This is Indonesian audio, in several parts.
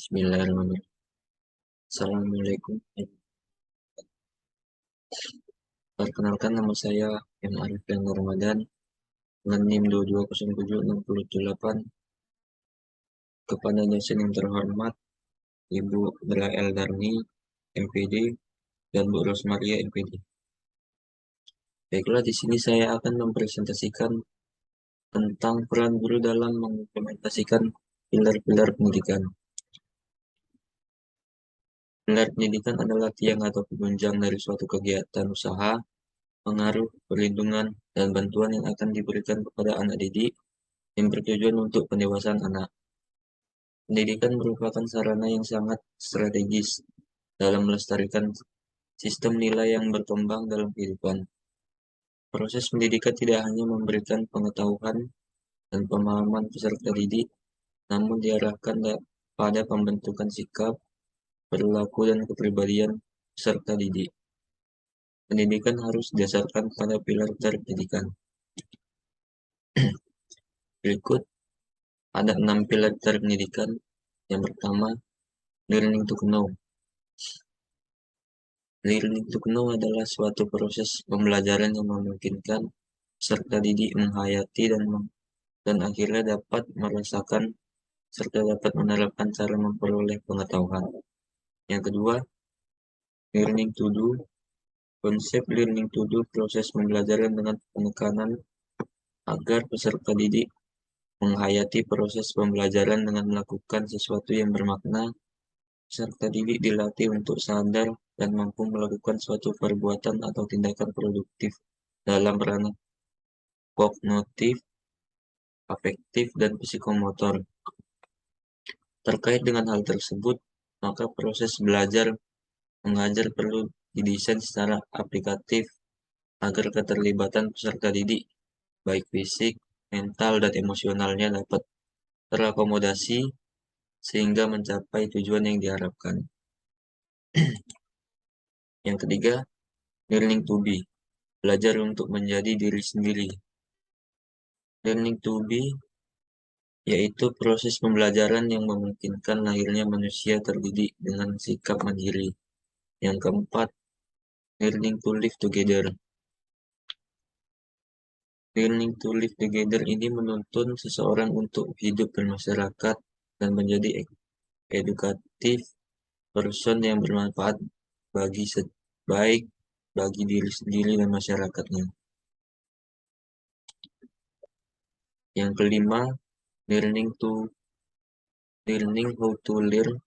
Bismillahirrahmanirrahim. Assalamualaikum. Perkenalkan, nama saya M. Arif Ramadan dengan NIM 220768. Kepada dosen yang terhormat Ibu Bella L. Darni, MPD, dan Bu Rosmaria, MPD. Baiklah, di sini saya akan mempresentasikan tentang peran guru dalam mengimplementasikan pilar-pilar pendidikan. Pilar pendidikan adalah tiang atau penunjang dari suatu kegiatan usaha, pengaruh, perlindungan, dan bantuan yang akan diberikan kepada anak didik yang bertujuan untuk pendewasaan anak. Pendidikan merupakan sarana yang sangat strategis dalam melestarikan sistem nilai yang berkembang dalam kehidupan. Proses pendidikan tidak hanya memberikan pengetahuan dan pemahaman peserta didik, namun diarahkan pada pembentukan sikap, perilaku, dan kepribadian peserta didik. Pendidikan harus didasarkan pada pilar-pilar pendidikan. Berikut ada 6 pilar pendidikan. Yang pertama, learning to know. Learning to know adalah suatu proses pembelajaran yang memungkinkan peserta didik menghayati dan akhirnya dapat merasakan serta dapat menerapkan cara memperoleh pengetahuan. Yang kedua, learning to do. Konsep learning to do proses pembelajaran dengan penekanan agar peserta didik menghayati proses pembelajaran dengan melakukan sesuatu yang bermakna. Peserta didik dilatih untuk sadar dan mampu melakukan suatu perbuatan atau tindakan produktif dalam ranah kognitif, afektif, dan psikomotor. Terkait dengan hal tersebut, maka proses belajar mengajar perlu didesain secara aplikatif agar keterlibatan peserta didik, baik fisik, mental, dan emosionalnya dapat terakomodasi sehingga mencapai tujuan yang diharapkan. Yang ketiga, learning to be. Belajar untuk menjadi diri sendiri. Learning to be yaitu proses pembelajaran yang memungkinkan lahirnya manusia terdidik dengan sikap mandiri. Yang keempat, learning to live together. Learning to live together ini menuntun seseorang untuk hidup bermasyarakat dan menjadi edukatif person yang bermanfaat bagi diri sendiri dan masyarakatnya. Yang kelima, learning how to learn,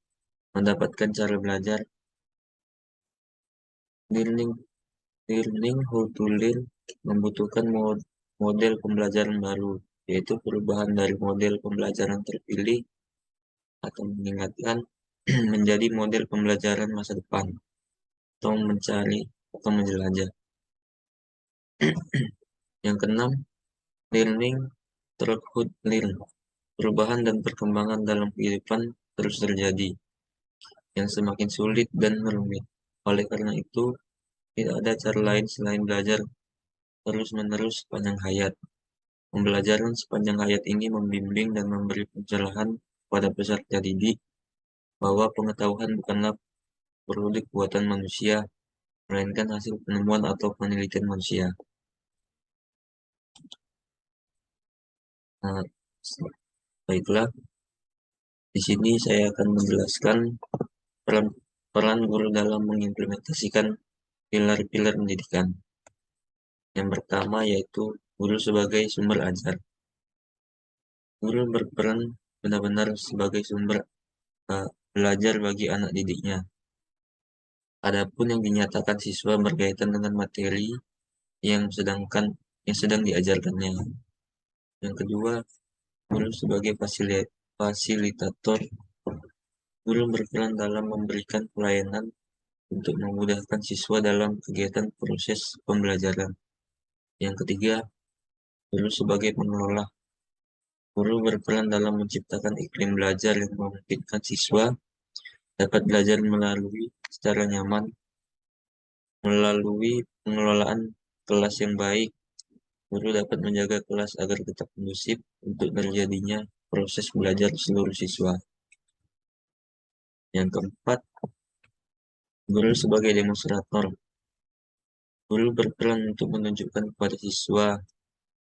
mendapatkan cara belajar. Learning how to learn membutuhkan model pembelajaran baru, yaitu perubahan dari model pembelajaran terpilih atau mengingatkan menjadi model pembelajaran masa depan atau mencari atau menjelajah. Yang keenam, learning throughout learn. Perubahan dan perkembangan dalam kehidupan terus terjadi, yang semakin sulit dan rumit. Oleh karena itu, tidak ada cara lain selain belajar terus-menerus sepanjang hayat. Pembelajaran sepanjang hayat ini membimbing dan memberi pencerahan kepada peserta didik bahwa pengetahuan bukanlah produk buatan manusia, melainkan hasil penemuan atau penelitian manusia. Nah, baiklah, di sini saya akan menjelaskan peran guru dalam mengimplementasikan pilar-pilar pendidikan. Yang pertama yaitu guru sebagai sumber ajar. Guru berperan benar-benar sebagai sumber belajar bagi anak didiknya. Adapun yang dinyatakan siswa berkaitan dengan materi yang sedang diajarkannya. Yang kedua, guru sebagai fasilitator. Guru berperan dalam memberikan pelayanan untuk memudahkan siswa dalam kegiatan proses pembelajaran. Yang ketiga, guru sebagai pengelola. Guru berperan dalam menciptakan iklim belajar yang memungkinkan siswa dapat belajar secara nyaman melalui pengelolaan kelas yang baik. Guru dapat menjaga kelas agar tetap kondusif untuk terjadinya proses belajar seluruh siswa. Yang keempat, guru sebagai demonstrator. Guru berperan untuk menunjukkan kepada siswa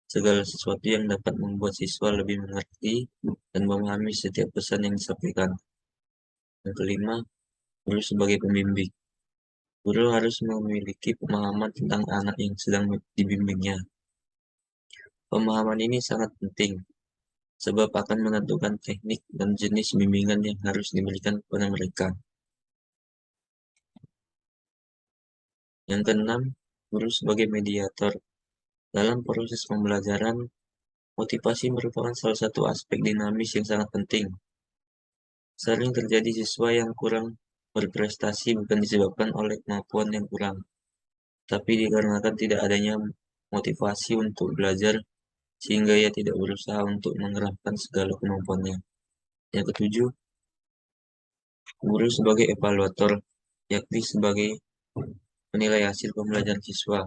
segala sesuatu yang dapat membuat siswa lebih mengerti dan memahami setiap pesan yang disampaikan. Yang kelima, guru sebagai pembimbing. Guru harus memiliki pemahaman tentang anak yang sedang dibimbingnya. Pemahaman ini sangat penting, sebab akan menentukan teknik dan jenis bimbingan yang harus diberikan kepada mereka. Yang keenam, guru sebagai mediator. Dalam proses pembelajaran, motivasi merupakan salah satu aspek dinamis yang sangat penting. Sering terjadi siswa yang kurang berprestasi bukan disebabkan oleh kemampuan yang kurang, tapi dikarenakan tidak adanya motivasi untuk belajar sehingga ia tidak berusaha untuk mengerahkan segala kemampuannya. Yang ketujuh, guru sebagai evaluator, yakni sebagai penilai hasil pembelajaran siswa.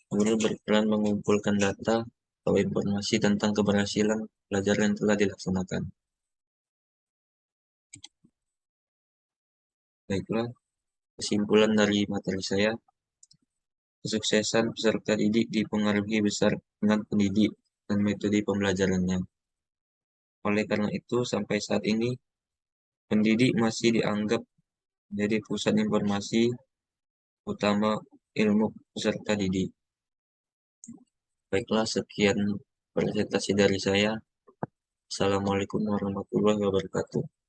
Guru berperan mengumpulkan data atau informasi tentang keberhasilan pelajaran yang telah dilaksanakan. Baiklah, kesimpulan dari materi saya, kesuksesan peserta didik dipengaruhi besar dengan pendidik dan metode pembelajarannya. Oleh karena itu, sampai saat ini, pendidik masih dianggap menjadi pusat informasi utama ilmu peserta didik. Baiklah, sekian presentasi dari saya. Assalamualaikum warahmatullahi wabarakatuh.